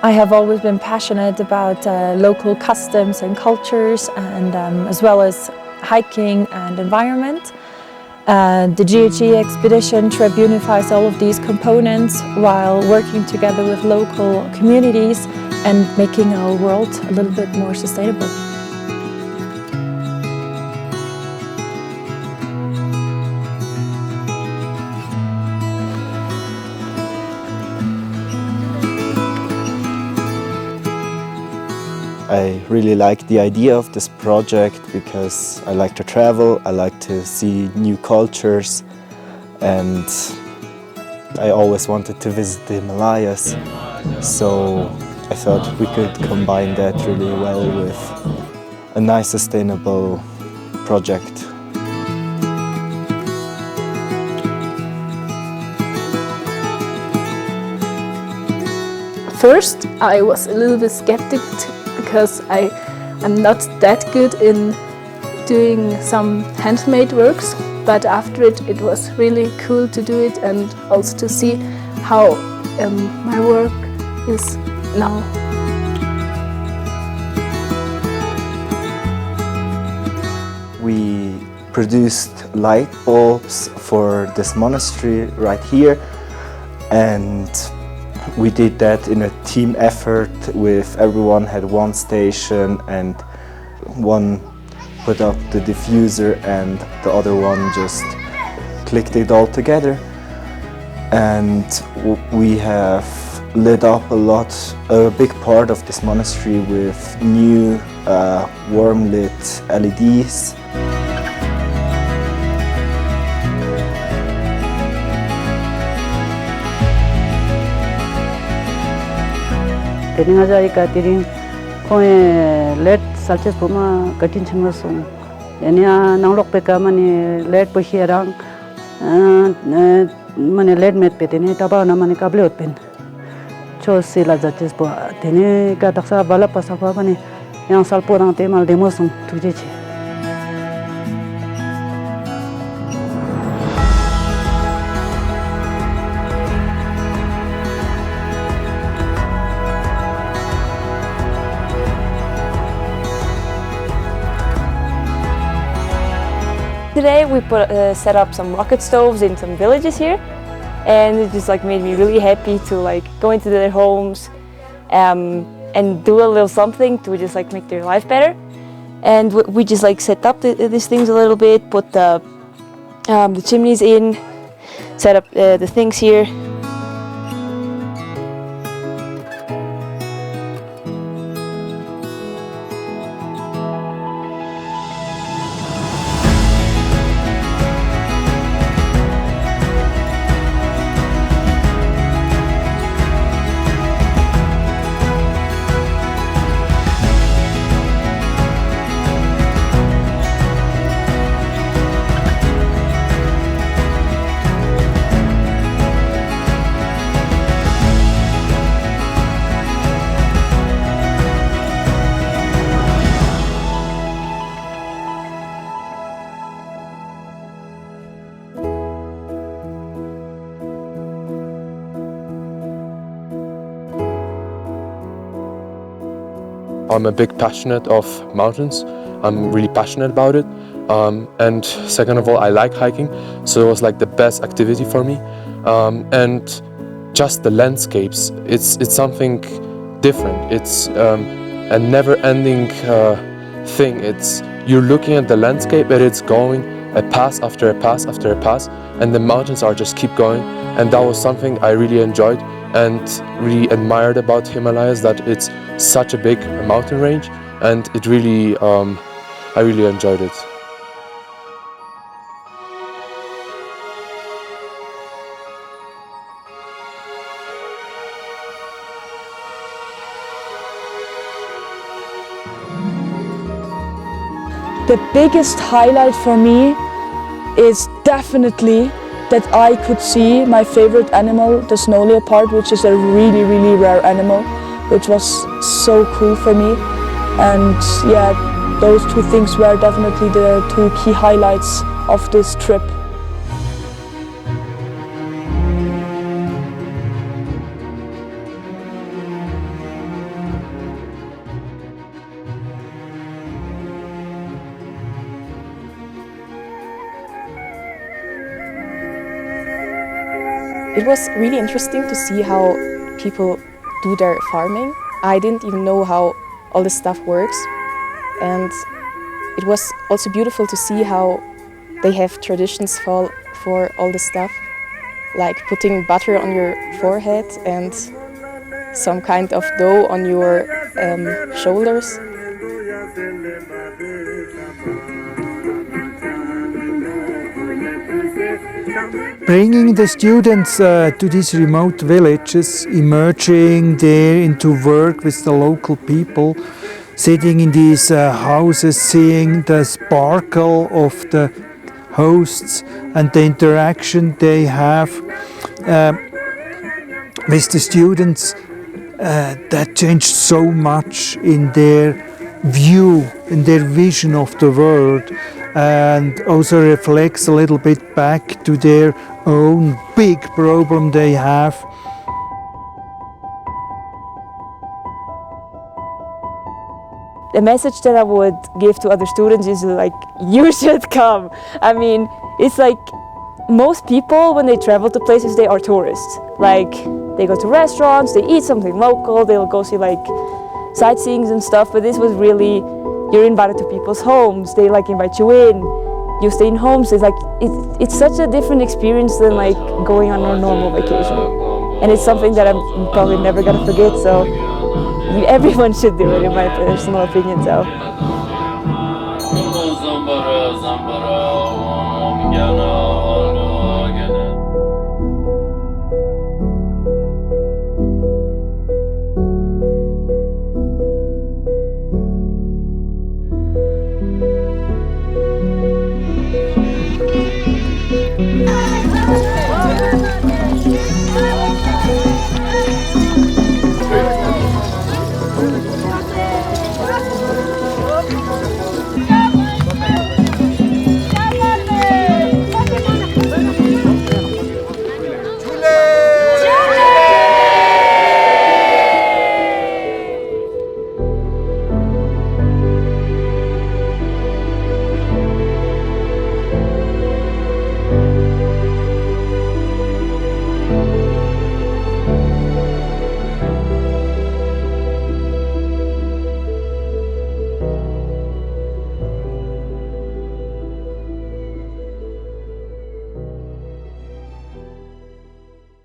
I have always been passionate about local customs and cultures, and as well as hiking and environment. The GHE expedition trip unifies all of these components while working together with local communities and making our world a little bit more sustainable. I really like the idea of this project because I like to travel, I like to see new cultures, and I always wanted to visit the Himalayas, so I thought we could combine that really well with a nice sustainable project. First, I was a little bit skeptical because I'm not that good in doing some handmade works, but after it was really cool to do it and also to see how my work is now. We produced light bulbs for this monastery right here, and we did that in a team effort with everyone had one station and one put up the diffuser and the other one just clicked it all together. And we have lit up a big part of this monastery with new warm lit LEDs. Tering aja ika tering koe let salches puma katin chimrasung. Enia nanglok peka mani let posierang mani let met petene taba na mani kable otpen. Cho sila salches po tene ka taksa bala pasapa mani yang salporang te mal demosung tujeche. Today we set up some rocket stoves in some villages here, and it just made me really happy to go into their homes and do a little something to just make their life better. And we just set up these things a little bit, put the chimneys in, set up the things here. I'm a big passionate of mountains. I'm really passionate about it. And second of all, I like hiking, so it was the best activity for me. And just the landscapes, it's something different. It's a never-ending thing. You're looking at the landscape and it's going a pass after a pass after a pass, and the mountains are just keep going. And that was something I really enjoyed and really admired about Himalayas, that it's such a big mountain range, and it really, I really enjoyed it. The biggest highlight for me is definitely that I could see my favorite animal, the snow leopard, which is a really, really rare animal, which was so cool for me. And yeah, those two things were definitely the two key highlights of this trip. It was really interesting to see how people do their farming. I didn't even know how all this stuff works. And it was also beautiful to see how they have traditions for all this stuff, like putting butter on your forehead and some kind of dough on your shoulders. Bringing the students to these remote villages, emerging there into work with the local people, sitting in these houses, seeing the sparkle of the hosts and the interaction they have with the students, that changed so much in their view, in their vision of the world, and also reflects a little bit back to their own big problem they have. The message that I would give to other students is like, you should come. I mean, it's like most people when they travel to places, they are tourists. Like they go to restaurants, they eat something local, they'll go see like sightseeing and stuff, but this was really, you're invited to people's homes, they like invite you in, you stay in homes. It's like, it's such a different experience than like going on a normal vacation. And it's something that I'm probably never gonna forget, so everyone should do it in my personal opinion, so. Zambara,